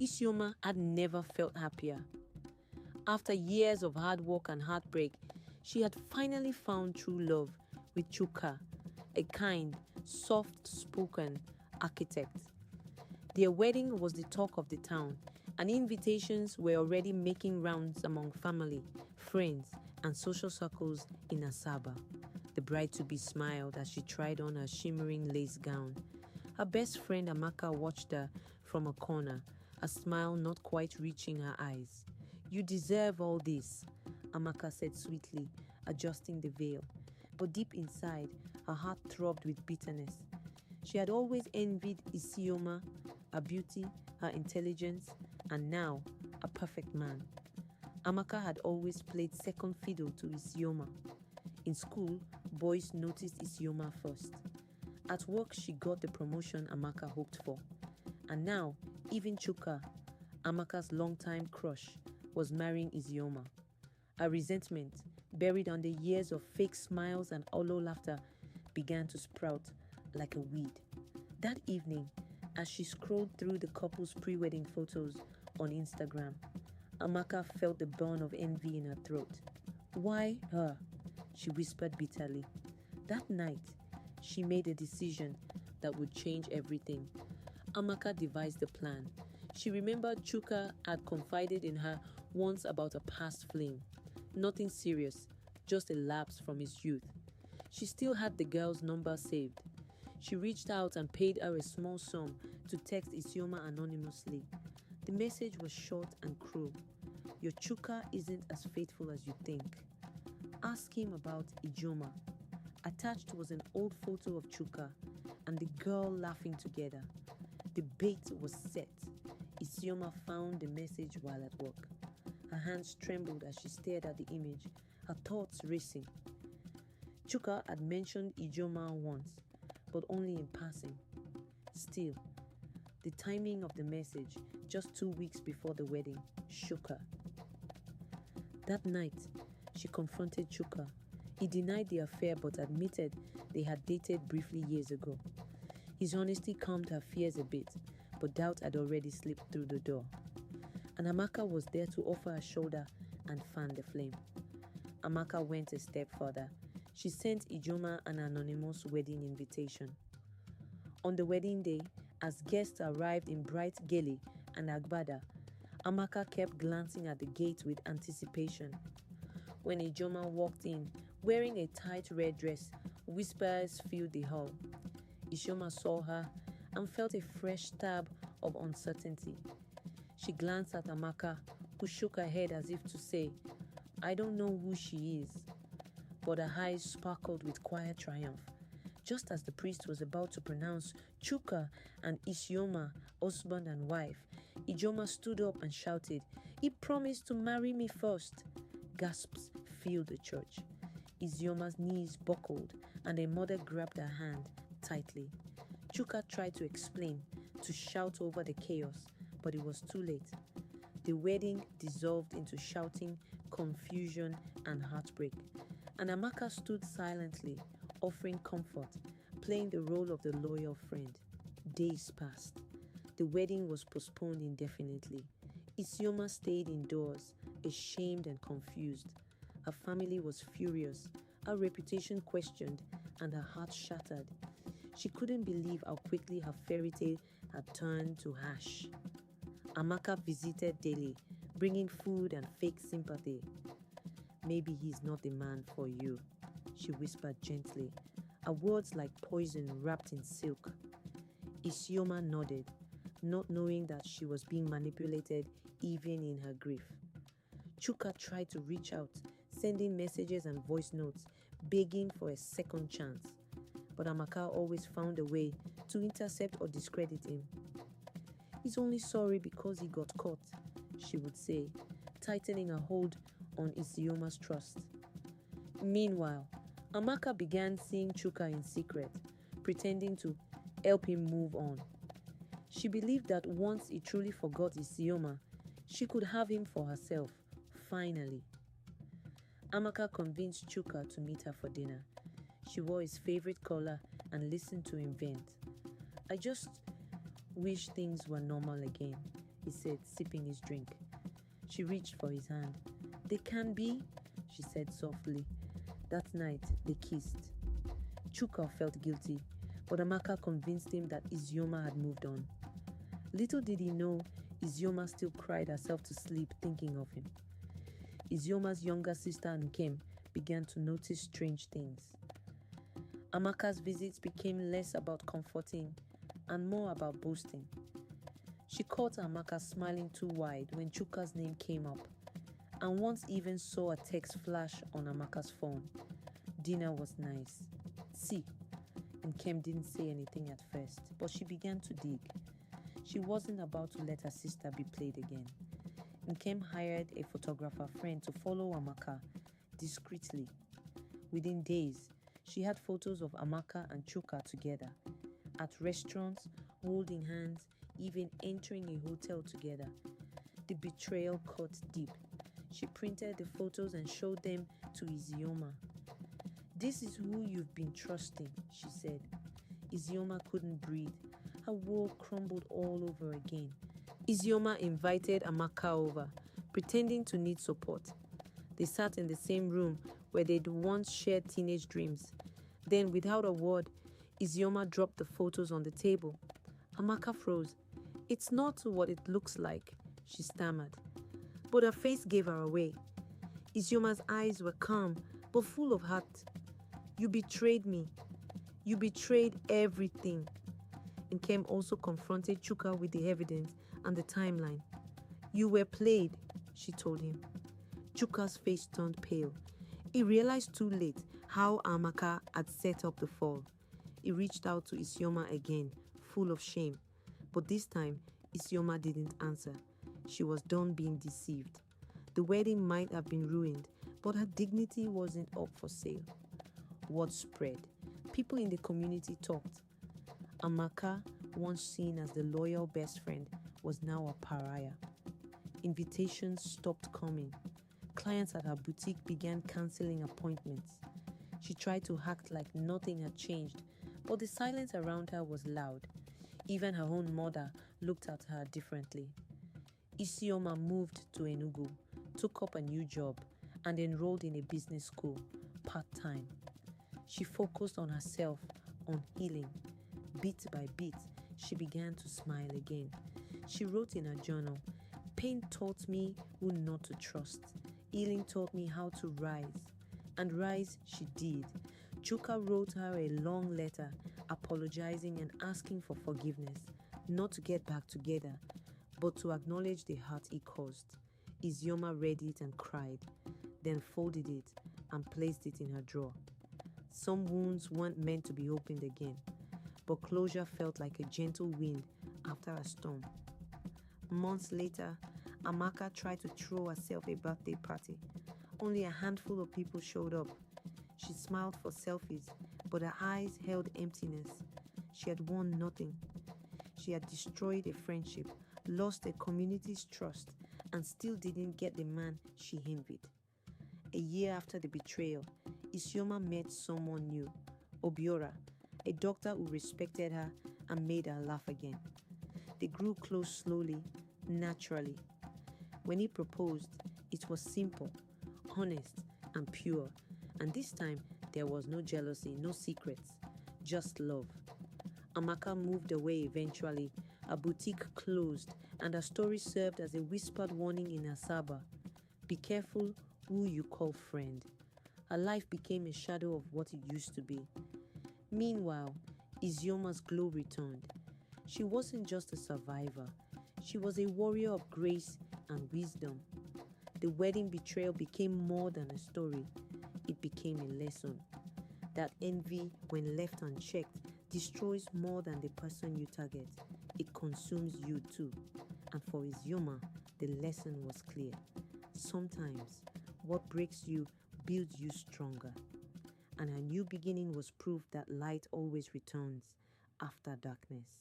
Isioma had never felt happier. After years of hard work and heartbreak, she had finally found true love with Chuka, a kind, soft-spoken architect. Their wedding was the talk of the town, and invitations were already making rounds among family, friends, and social circles in Asaba. The bride-to-be smiled as she tried on her shimmering lace gown. Her best friend Amaka watched her from a corner, a smile not quite reaching her eyes. "You deserve all this," Amaka said sweetly, adjusting the veil. But deep inside, her heart throbbed with bitterness. She had always envied Isioma, her beauty, her intelligence, and now a perfect man. Amaka had always played second fiddle to Isioma. In school, boys noticed Isioma first. At work, she got the promotion Amaka hoped for. And now, even Chuka, Amaka's longtime crush, was marrying Isioma. Her resentment, buried under years of fake smiles and hollow laughter, began to sprout like a weed. That evening, as she scrolled through the couple's pre-wedding photos on Instagram, Amaka felt the burn of envy in her throat. "Why her?" she whispered bitterly. That night, she made a decision that would change everything. Amaka devised a plan. She remembered Chuka had confided in her once about a past flame. Nothing serious, just a lapse from his youth. She still had the girl's number saved. She reached out and paid her a small sum to text Isioma anonymously. The message was short and cruel. "Your Chuka isn't as faithful as you think. Ask him about Ijoma." Attached was an old photo of Chuka and the girl laughing together. The bait was set. Isioma found the message while at work. Her hands trembled as she stared at the image, her thoughts racing. Chuka had mentioned Ijoma once, but only in passing. Still, the timing of the message, just 2 weeks before the wedding, shook her. That night, she confronted Chuka. He denied the affair but admitted they had dated briefly years ago. His honesty calmed her fears a bit, but doubt had already slipped through the door. And Amaka was there to offer her shoulder and fan the flame. Amaka went a step further. She sent Ijoma an anonymous wedding invitation. On the wedding day, as guests arrived in bright gele and agbada, Amaka kept glancing at the gate with anticipation. When Ijoma walked in, wearing a tight red dress, whispers filled the hall. Ijoma saw her and felt a fresh stab of uncertainty. She glanced at Amaka, who shook her head as if to say, "I don't know who she is." But her eyes sparkled with quiet triumph. Just as the priest was about to pronounce Chuka and Isioma, husband and wife, Ijoma stood up and shouted, "He promised to marry me first." Gasps filled the church. Isioma's knees buckled and a mother grabbed her hand tightly. Chuka tried to explain, to shout over the chaos, but it was too late. The wedding dissolved into shouting, confusion, and heartbreak. And Amaka stood silently, offering comfort, playing the role of the loyal friend. Days passed. The wedding was postponed indefinitely. Isioma stayed indoors, ashamed and confused. Her family was furious, her reputation questioned, and her heart shattered. She couldn't believe how quickly her fairy tale had turned to ash. Amaka visited daily, bringing food and fake sympathy. "Maybe he's not the man for you," she whispered gently, her words like poison wrapped in silk. Isioma nodded, not knowing that she was being manipulated even in her grief. Chuka tried to reach out, sending messages and voice notes, begging for a second chance. But Amaka always found a way to intercept or discredit him. "He's only sorry because he got caught," she would say, tightening her hold on Isioma's trust. Meanwhile, Amaka began seeing Chuka in secret, pretending to help him move on. She believed that once he truly forgot Isioma, she could have him for herself, finally. Amaka convinced Chuka to meet her for dinner. She wore his favorite collar and listened to him vent. "I just wish things were normal again," he said, sipping his drink. She reached for his hand. "They can be," she said softly. That night, they kissed. Chuka felt guilty, but Amaka convinced him that Isioma had moved on. Little did he know, Isioma still cried herself to sleep thinking of him. Isioma's younger sister Nkem began to notice strange things. Amaka's visits became less about comforting and more about boasting. She caught Amaka smiling too wide when Chuka's name came up, and once even saw a text flash on Amaka's phone. Dinner was nice. See, Nkem didn't say anything at first, but she began to dig. She wasn't about to let her sister be played again. Nkem hired a photographer friend to follow Amaka discreetly. Within days, she had photos of Amaka and Chuka together, at restaurants, holding hands, even entering a hotel together. The betrayal cut deep. She printed the photos and showed them to Isioma. "This is who you've been trusting," she said. Isioma couldn't breathe. Her world crumbled all over again. Isioma invited Amaka over, pretending to need support. They sat in the same room where they'd once shared teenage dreams. Then, without a word, Isioma dropped the photos on the table. Amaka froze. "It's not what it looks like," she stammered. But her face gave her away. Isioma's eyes were calm, but full of heart. "You betrayed me. You betrayed everything." Nkem also confronted Chuka with the evidence and the timeline. "You were played," she told him. Chuka's face turned pale. He realized too late how Amaka had set up the fall. He reached out to Isioma again, full of shame. But this time, Isioma didn't answer. She was done being deceived. The wedding might have been ruined, but her dignity wasn't up for sale. Word spread. People in the community talked. Amaka, once seen as the loyal best friend, was now a pariah. Invitations stopped coming. Clients at her boutique began cancelling appointments. She tried to act like nothing had changed, but the silence around her was loud. Even her own mother looked at her differently. Isioma moved to Enugu, took up a new job, and enrolled in a business school, part-time. She focused on herself, on healing. Bit by bit, she began to smile again. She wrote in her journal, "Pain taught me who not to trust. Healing taught me how to rise." And rise she did. Chuka wrote her a long letter, apologizing and asking for forgiveness, not to get back together, but to acknowledge the hurt he caused. Isioma read it and cried, then folded it and placed it in her drawer. Some wounds weren't meant to be opened again, but closure felt like a gentle wind after a storm. Months later, Amaka tried to throw herself a birthday party. Only a handful of people showed up. She smiled for selfies, but her eyes held emptiness. She had won nothing. She had destroyed a friendship, lost a community's trust, and still didn't get the man she envied. A year after the betrayal, Isioma met someone new, Obiora, a doctor who respected her and made her laugh again. They grew close slowly, naturally. When he proposed, it was simple, honest, and pure, and this time there was no jealousy, no secrets, just love. Amaka moved away eventually. Her boutique closed, and her story served as a whispered warning in Asaba. Be careful who you call friend. Her life became a shadow of what it used to be. Meanwhile, Isioma's glow returned. She wasn't just a survivor. She was a warrior of grace and wisdom. The wedding betrayal became more than a story. It became a lesson. That envy, when left unchecked, destroys more than the person you target. It consumes you too. And for Isioma, the lesson was clear. Sometimes, what breaks you builds you stronger. And her new beginning was proof that light always returns after darkness.